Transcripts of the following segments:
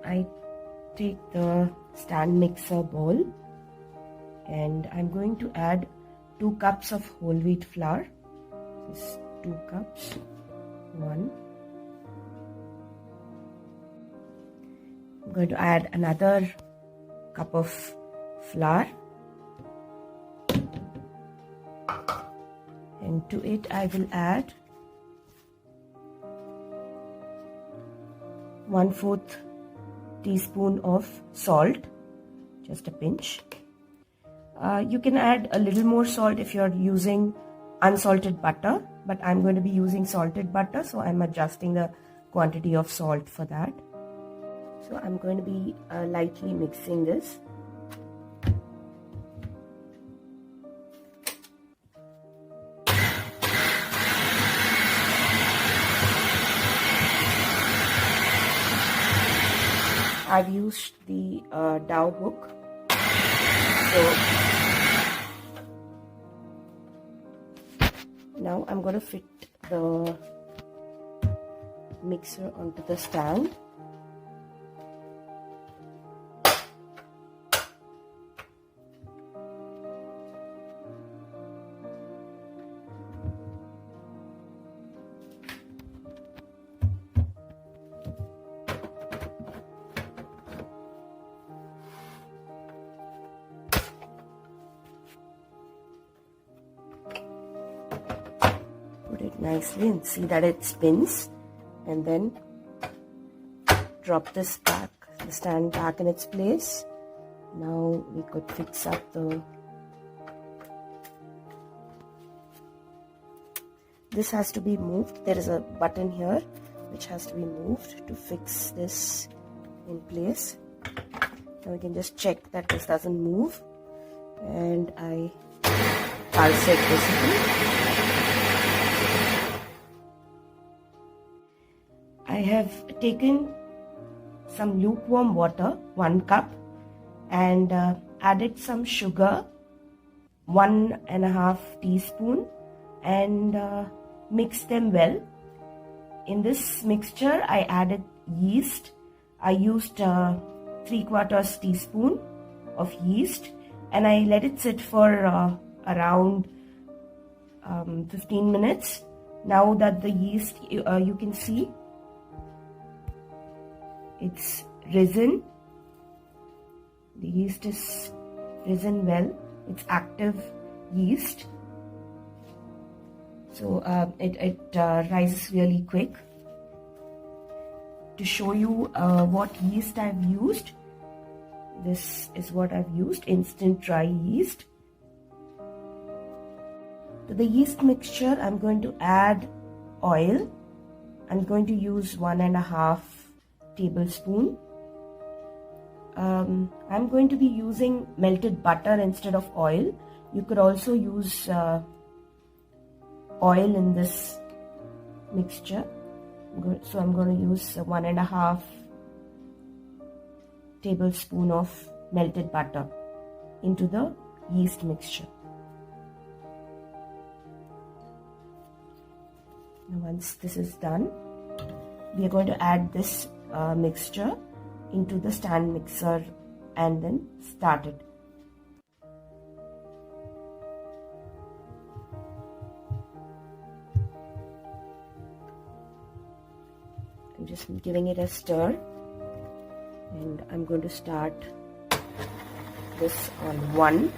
I take the stand mixer bowl and I'm going to add 2 cups of whole wheat flour. This is 2 cups. 1. I'm going to add another cup of flour, and to it I will add 1/4 teaspoon of salt, just a pinch. You can add a little more salt if you're using unsalted butter, but I'm going to be using salted butter, so I'm adjusting the quantity of salt for that. So I'm going to be lightly mixing this. I've used the dowel hook. So now I'm going to fit the mixer onto the stand. Put it nicely and see that it spins, and then drop this back, the stand back in its place. Now we could fix up this has to be moved. There is a button here which has to be moved to fix this in place. Now we can just check that this doesn't move, and I pulse it basically. I have taken some lukewarm water, 1 cup, and added some sugar, 1.5 teaspoon, and mixed them well. In this mixture, I added yeast. I used 3/4 teaspoon of yeast, and I let it sit for around 15 minutes. Now that the yeast, you can see, it's risen. The yeast is risen well. It's active yeast. So it rises really quick. To show you what yeast I've used, this is what I've used, instant dry yeast. To the yeast mixture, I'm going to add oil. I'm going to use 1.5 tablespoon. I'm going to be using melted butter instead of oil. You could also use oil in this mixture. So I'm going to use 1.5 tablespoon of melted butter into the yeast mixture. Now once this is done, we are going to add this mixture into the stand mixer and then start it. I'm just giving it a stir, and I'm going to start this on 1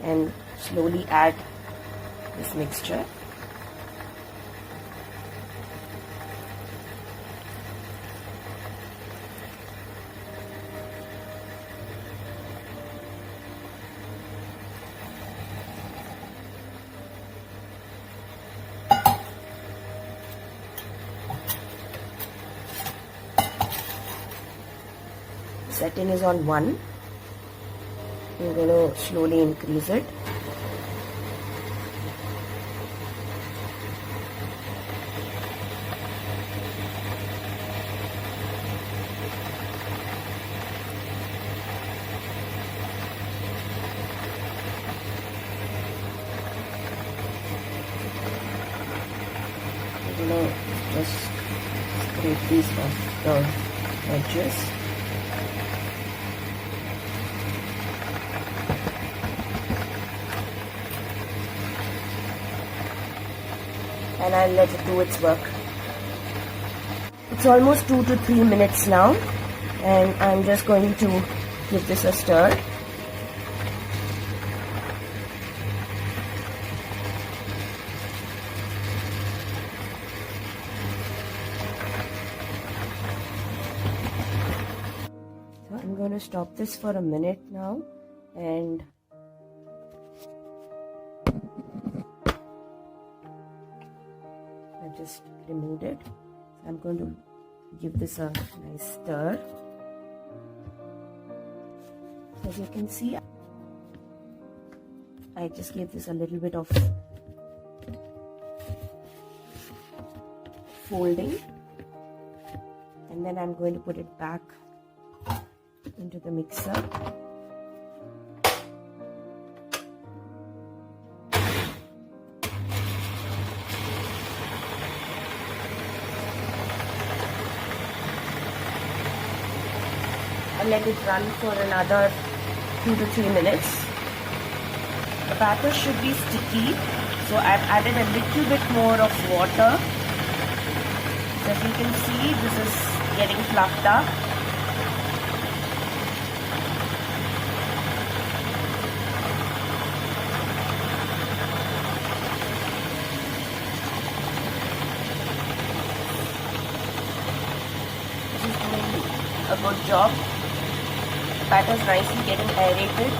and slowly add this mixture. Setting is on 1. We're going to slowly increase it. We're going to just scrape these off the edges. And I'll let it do its work. It's almost 2 to 3 minutes now, and I'm just going to give this a stir. So I'm going to stop this for a minute now, and I just removed it. So I'm going to give this a nice stir. So as you can see, I just gave this a little bit of folding, and then I'm going to put it back into the mixer. And let it run for another 2 to 3 minutes. The batter should be sticky, so I've added a little bit more of water. So as you can see, this is getting fluffed up. This is doing a good job. The batter is nicely getting aerated.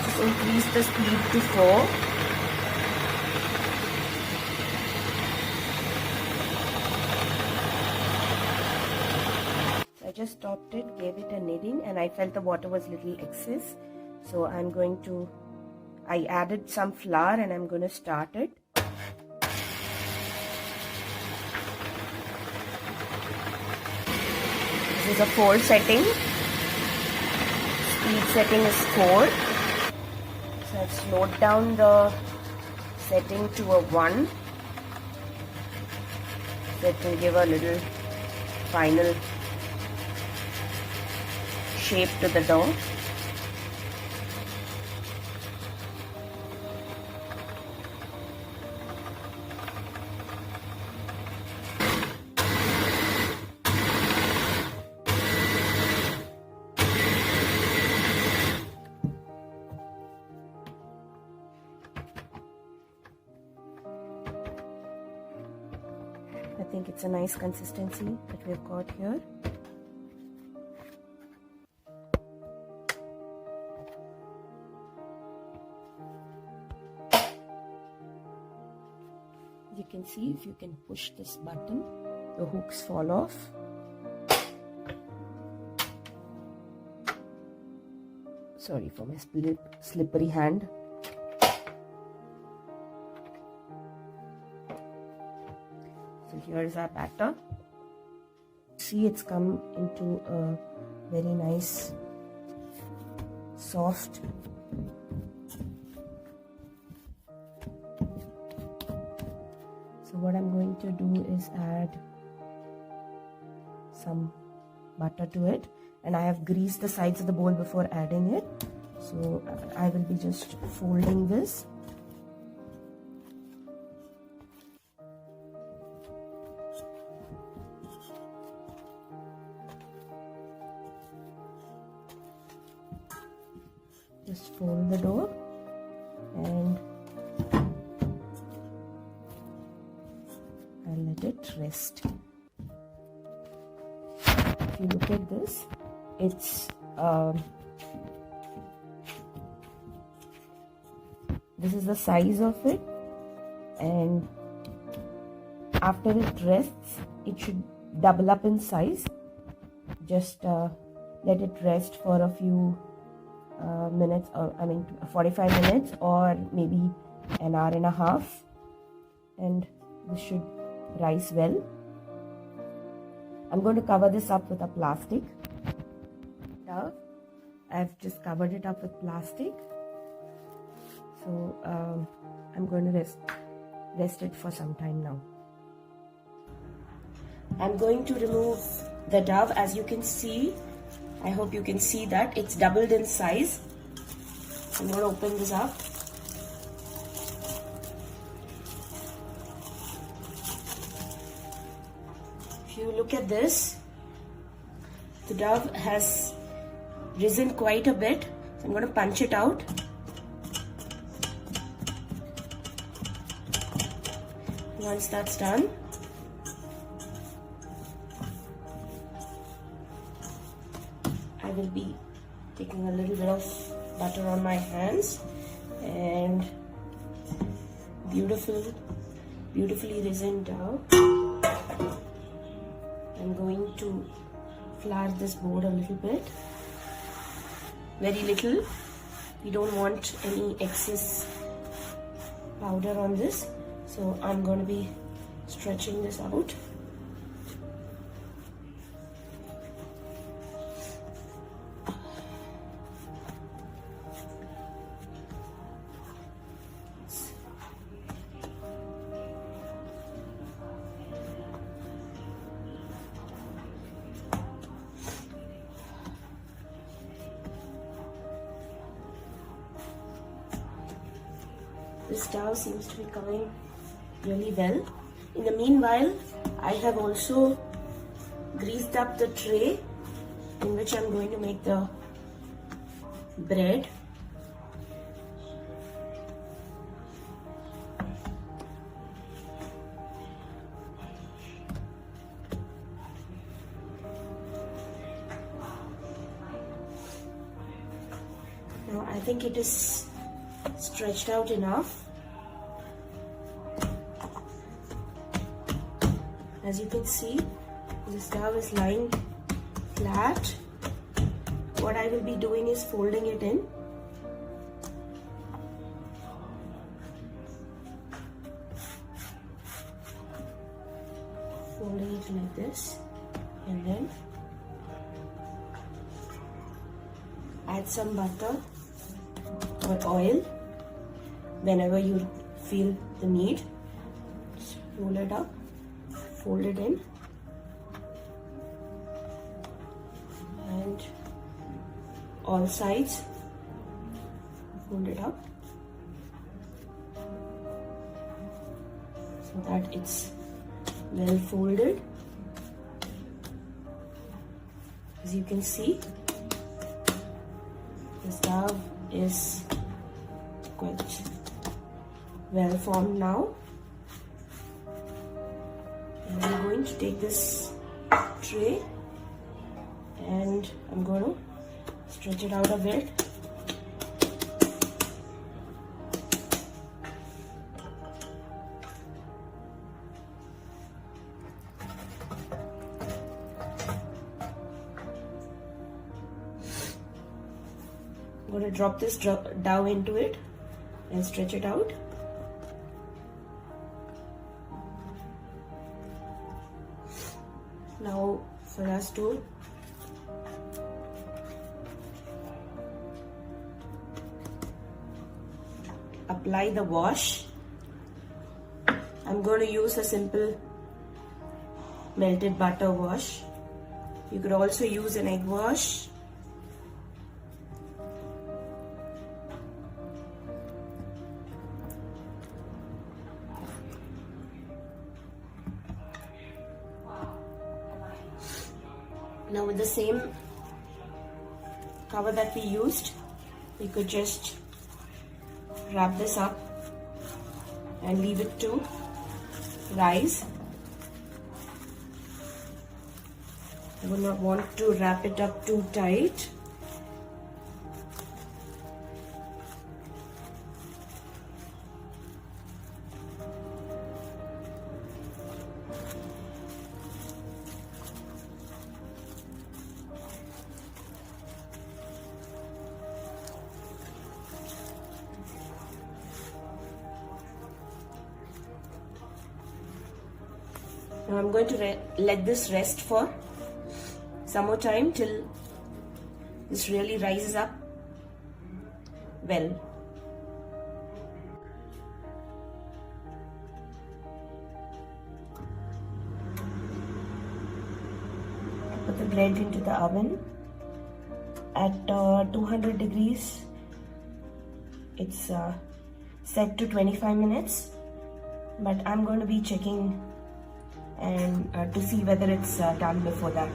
Just increase the speed to 4. I just stopped it, gave it a kneading, and I felt the water was little excess. So I added some flour and I'm going to start it. This is a 4 setting. Speed setting is 4. So I've slowed down the setting to a 1. So it will give a little final shape to the dough. I think it's a nice consistency that we've got here. You can see if you can push this button, the hooks fall off. Sorry for my slippery hand. So here's our batter. See, it's come into a very nice soft So what I'm going to do is add some butter to it, and I have greased the sides of the bowl before adding it. So I will be just folding this. Just fold the dough and I'll let it rest. If you look at this, it's this is the size of it, and after it rests, it should double up in size. Just let it rest for a few minutes, or 45 minutes, or maybe an hour and a half, and this should rise well. I'm going to cover this up with a plastic dough. I've just covered it up with plastic. So I'm going to rest it for some time now. I'm going to remove the dough. As you can see, I hope you can see that it's doubled in size. I'm going to open this up. If you look at this, the dough has risen quite a bit. So I'm going to punch it out. Once that's done, I will be taking a little bit of butter on my hands and beautifully risen dough. I'm going to flour this board a little bit, very little. We don't want any excess powder on this, so I'm going to be stretching this out. This dough seems to be coming really well. In the meanwhile, I have also greased up the tray in which I'm going to make the bread. Now I think it is stretched out enough. As you can see, this dough is lying flat. What I will be doing is folding it in. Folding it like this, and then add some butter or oil whenever you feel the need. Just roll it up, fold it in, and all sides fold it up so that it's well folded. As you can see, this dough is quite well formed now. And I'm going to take this tray and I'm going to stretch it out a bit. I'm going to drop this dough into it and stretch it out. Now for us to apply the wash, I'm going to use a simple melted butter wash. You could also use an egg wash. Now with the same cover that we used, we could just wrap this up and leave it to rise. I would not want to wrap it up too tight. Now I'm going to let this rest for some more time till This really rises up well. Put the bread into the oven at 200 degrees. It's set to 25 minutes, but I'm going to be checking and to see whether it's done before that.